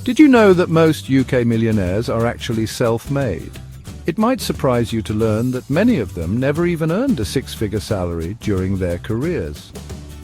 Did you know that most UK millionaires are actually self-made? It might surprise you to learn that many of them never even earned a six-figure salary during their careers.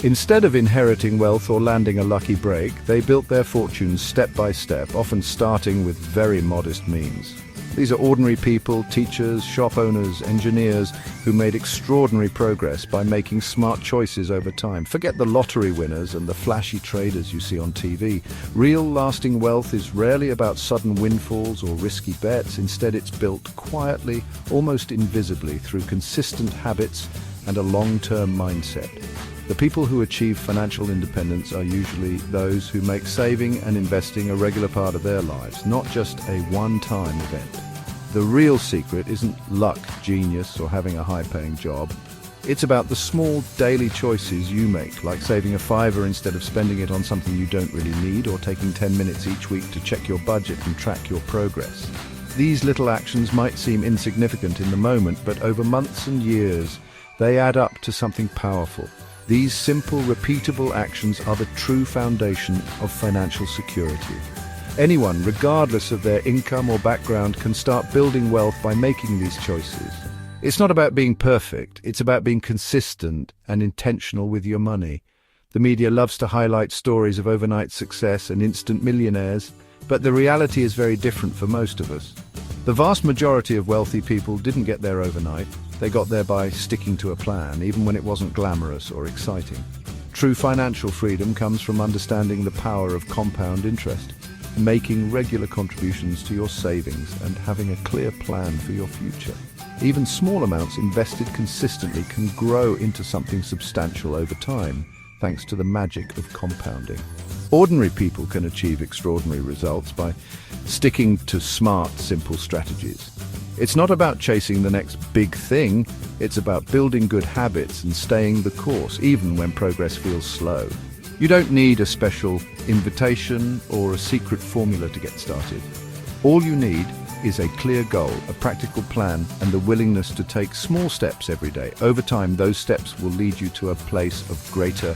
Instead of inheriting wealth or landing a lucky break, they built their fortunes step by step, often starting with very modest means. These are ordinary people, teachers, shop owners, engineers, who made extraordinary progress by making smart choices over time. Forget the lottery winners and the flashy traders you see on TV. Real lasting wealth is rarely about sudden windfalls or risky bets. Instead, it's built quietly, almost invisibly, through consistent habits and a long-term mindset. The people who achieve financial independence are usually those who make saving and investing a regular part of their lives, not just a one-time event. The real secret isn't luck, genius, or having a high-paying job. It's about the small daily choices you make, like saving a fiver instead of spending it on something you don't really need, or taking 10 minutes each week to check your budget and track your progress. These little actions might seem insignificant in the moment, but over months and years, they add up to something powerful. These simple, repeatable actions are the true foundation of financial security. Anyone, regardless of their income or background, can start building wealth by making these choices. It's not about being perfect, it's about being consistent and intentional with your money. The media loves to highlight stories of overnight success and instant millionaires, but the reality is very different for most of us. The vast majority of wealthy people didn't get there overnight. They got there by sticking to a plan, even when it wasn't glamorous or exciting. True financial freedom comes from understanding the power of compound interest, making regular contributions to your savings and having a clear plan for your future. Even small amounts invested consistently can grow into something substantial over time, thanks to the magic of compounding. Ordinary people can achieve extraordinary results by sticking to smart, simple strategies. It's not about chasing the next big thing, it's about building good habits and staying the course, even when progress feels slow. You don't need a special invitation or a secret formula to get started. All you need is a clear goal, a practical plan, and the willingness to take small steps every day. Over time, those steps will lead you to a place of greater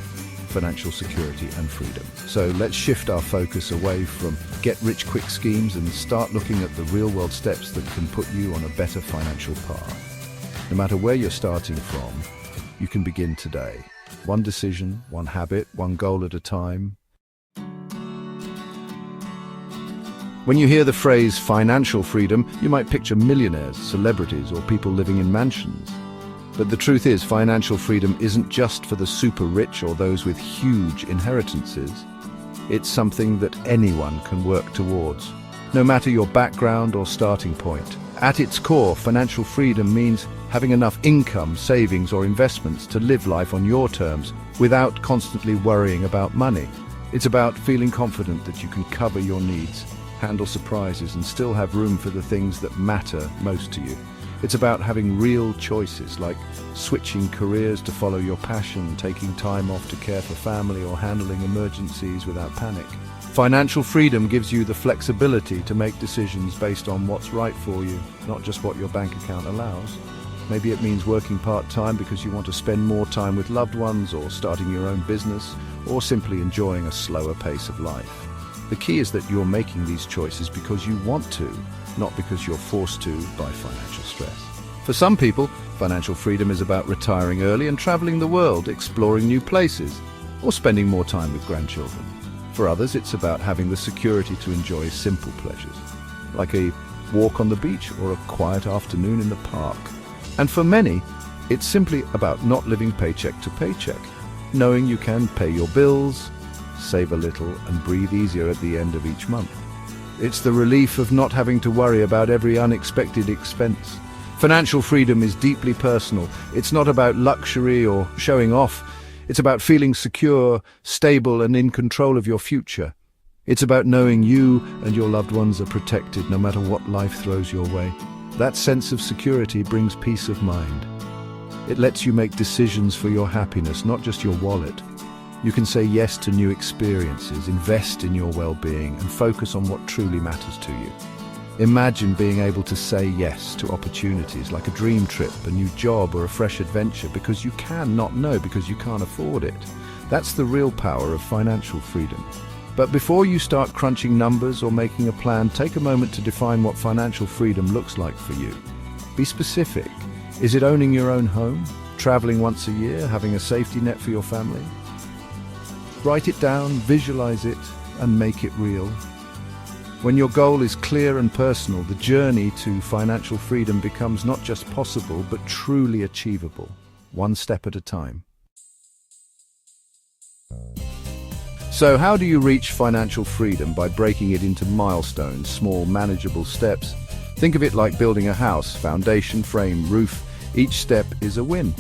financial security and freedom. So let's shift our focus away from get-rich-quick schemes and start looking at the real-world steps that can put you on a better financial path. No matter where you're starting from, you can begin today. One decision, one habit, one goal at a time. When you hear the phrase financial freedom, you might picture millionaires, celebrities, or people living in mansions. But the truth is, financial freedom isn't just for the super rich or those with huge inheritances. It's something that anyone can work towards, no matter your background or starting point. At its core, financial freedom means having enough income, savings, or investments to live life on your terms without constantly worrying about money. It's about feeling confident that you can cover your needs, handle surprises, and still have room for the things that matter most to you. It's about having real choices, like switching careers to follow your passion, taking time off to care for family, or handling emergencies without panic. Financial freedom gives you the flexibility to make decisions based on what's right for you, not just what your bank account allows. Maybe it means working part-time because you want to spend more time with loved ones, or starting your own business, or simply enjoying a slower pace of life. The key is that you're making these choices because you want to, not because you're forced to by financial stress. For some people, financial freedom is about retiring early and traveling the world, exploring new places, or spending more time with grandchildren. For others, it's about having the security to enjoy simple pleasures, like a walk on the beach or a quiet afternoon in the park. And for many, it's simply about not living paycheck to paycheck, knowing you can pay your bills, save a little, and breathe easier at the end of each month. It's the relief of not having to worry about every unexpected expense. Financial freedom is deeply personal. It's not about luxury or showing off. It's about feeling secure, stable, and in control of your future. It's about knowing you and your loved ones are protected no matter what life throws your way. That sense of security brings peace of mind. It lets you make decisions for your happiness, not just your wallet. You can say yes to new experiences, invest in your well-being, and focus on what truly matters to you. Imagine being able to say yes to opportunities like a dream trip, a new job, or a fresh adventure because you can, not no because you can't afford it. That's the real power of financial freedom. But before you start crunching numbers or making a plan, take a moment to define what financial freedom looks like for you. Be specific. Is it owning your own home? Traveling once a year? Having a safety net for your family? Write it down, visualize it, and make it real. When your goal is clear and personal, the journey to financial freedom becomes not just possible, but truly achievable, one step at a time. So how do you reach financial freedom? By breaking it into milestones, small, manageable steps. Think of it like building a house: foundation, frame, roof. Each step is a win.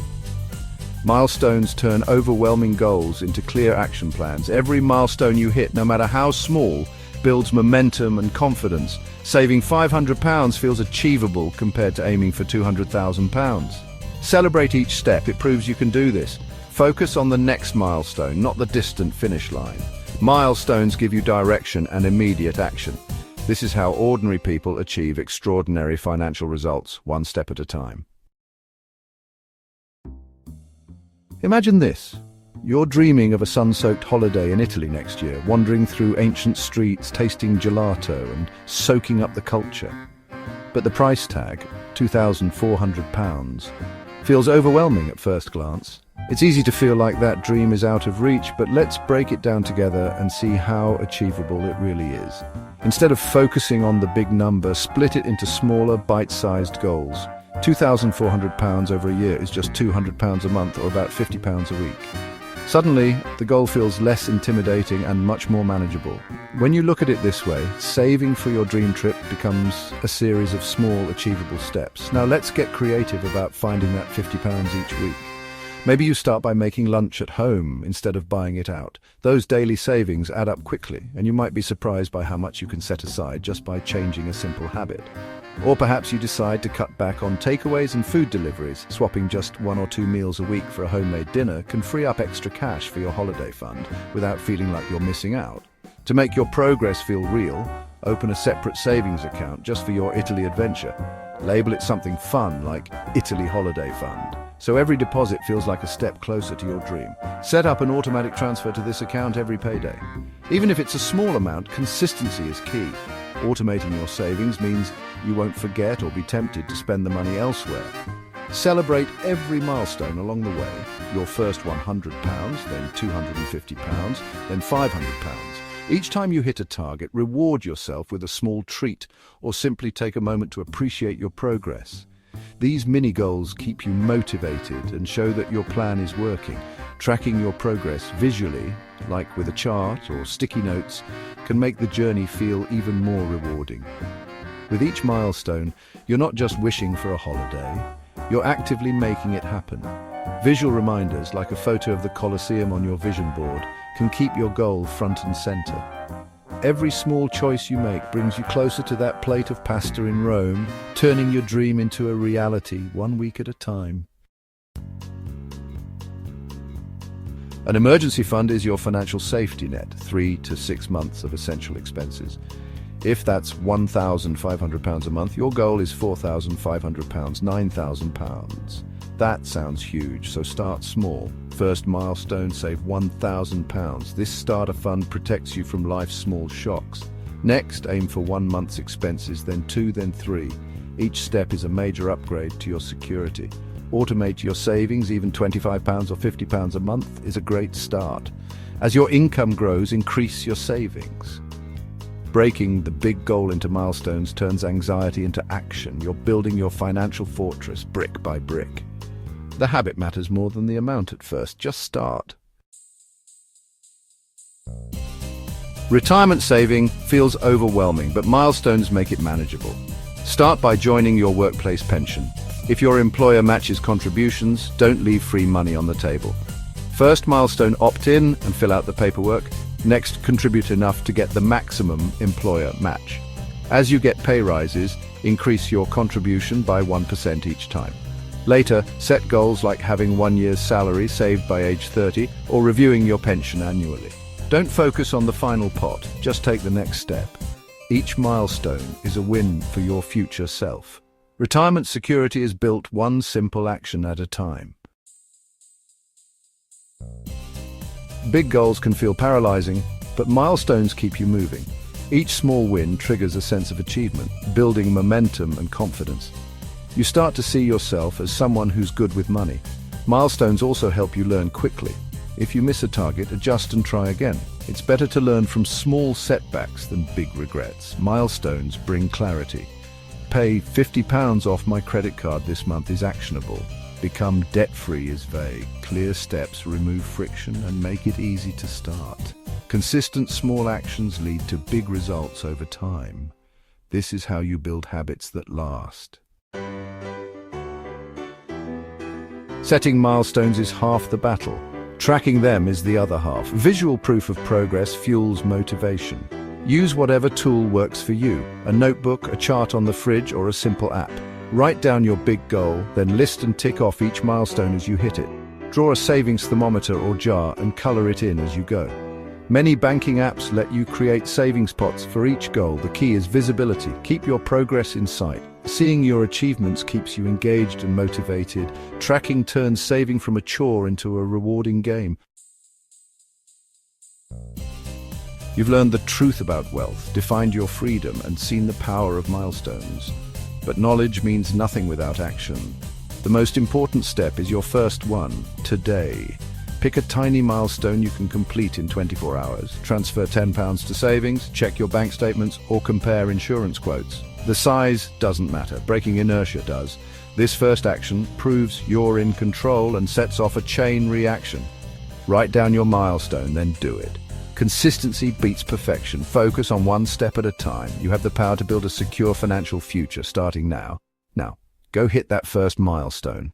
Milestones turn overwhelming goals into clear action plans. Every milestone you hit, no matter how small, builds momentum and confidence. Saving £500 feels achievable compared to aiming for £200,000. Celebrate each step. It proves you can do this. Focus on the next milestone, not the distant finish line. Milestones give you direction and immediate action. This is how ordinary people achieve extraordinary financial results, one step at a time. Imagine this. You're dreaming of a sun-soaked holiday in Italy next year, wandering through ancient streets, tasting gelato and soaking up the culture. But the price tag, £2,400, feels overwhelming at first glance. It's easy to feel like that dream is out of reach, but let's break it down together and see how achievable it really is. Instead of focusing on the big number, split it into smaller, bite-sized goals. £2,400 over a year is just £200 a month, or about £50 a week. Suddenly, the goal feels less intimidating and much more manageable. When you look at it this way, saving for your dream trip becomes a series of small, achievable steps. Now let's get creative about finding that £50 each week. Maybe you start by making lunch at home instead of buying it out. Those daily savings add up quickly, and you might be surprised by how much you can set aside just by changing a simple habit. Or perhaps you decide to cut back on takeaways and food deliveries. Swapping just 1 or 2 meals a week for a homemade dinner can free up extra cash for your holiday fund without feeling like you're missing out. To make your progress feel real, open a separate savings account just for your Italy adventure. Label it something fun like Italy Holiday Fund, so every deposit feels like a step closer to your dream. Set up an automatic transfer to this account every payday. Even if it's a small amount, consistency is key. Automating your savings means you won't forget or be tempted to spend the money elsewhere. Celebrate every milestone along the way. Your first £100, then £250, then £500. Each time you hit a target, reward yourself with a small treat or simply take a moment to appreciate your progress. These mini goals keep you motivated and show that your plan is working. Tracking your progress visually, like with a chart or sticky notes, can make the journey feel even more rewarding. With each milestone, you're not just wishing for a holiday, you're actively making it happen. Visual reminders, like a photo of the Colosseum on your vision board, can keep your goal front and center. Every small choice you make brings you closer to that plate of pasta in Rome, turning your dream into a reality, 1 week at a time. An emergency fund is your financial safety net, 3 to 6 months of essential expenses. If that's £1,500 a month, your goal is £4,500, £9,000. That sounds huge, so start small. First milestone, save £1,000. This starter fund protects you from life's small shocks. Next, aim for 1 month's expenses, then 2, then 3. Each step is a major upgrade to your security. Automate your savings. Even £25 or £50 a month is a great start. As your income grows, increase your savings. Breaking the big goal into milestones turns anxiety into action. You're building your financial fortress brick by brick. The habit matters more than the amount at first. Just start. Retirement saving feels overwhelming, but milestones make it manageable. Start by joining your workplace pension. If your employer matches contributions, don't leave free money on the table. First milestone, opt in and fill out the paperwork. Next, contribute enough to get the maximum employer match. As you get pay rises, increase your contribution by 1% each time. Later, set goals like having 1 year's salary saved by age 30 or reviewing your pension annually. Don't focus on the final pot, just take the next step. Each milestone is a win for your future self. Retirement security is built one simple action at a time. Big goals can feel paralyzing, but milestones keep you moving. Each small win triggers a sense of achievement, building momentum and confidence. You start to see yourself as someone who's good with money. Milestones also help you learn quickly. If you miss a target, adjust and try again. It's better to learn from small setbacks than big regrets. Milestones bring clarity. Pay £50 off my credit card this month is actionable. Become debt-free is vague. Clear steps remove friction and make it easy to start. Consistent small actions lead to big results over time. This is how you build habits that last. Setting milestones is half the battle. Tracking them is the other half. Visual proof of progress fuels motivation. Use whatever tool works for you, a notebook, a chart on the fridge, or a simple app. Write down your big goal, then list and tick off each milestone as you hit it. Draw a savings thermometer or jar and color it in as you go. Many banking apps let you create savings pots for each goal. The key is visibility. Keep your progress in sight. Seeing your achievements keeps you engaged and motivated. Tracking turns saving from a chore into a rewarding game. You've learned the truth about wealth, defined your freedom, and seen the power of milestones. But knowledge means nothing without action. The most important step is your first one, today. Pick a tiny milestone you can complete in 24 hours. Transfer £10 to savings, check your bank statements, or compare insurance quotes. The size doesn't matter, breaking inertia does. This first action proves you're in control and sets off a chain reaction. Write down your milestone, then do it. Consistency beats perfection. Focus on one step at a time. You have the power to build a secure financial future starting now. Now, go hit that first milestone.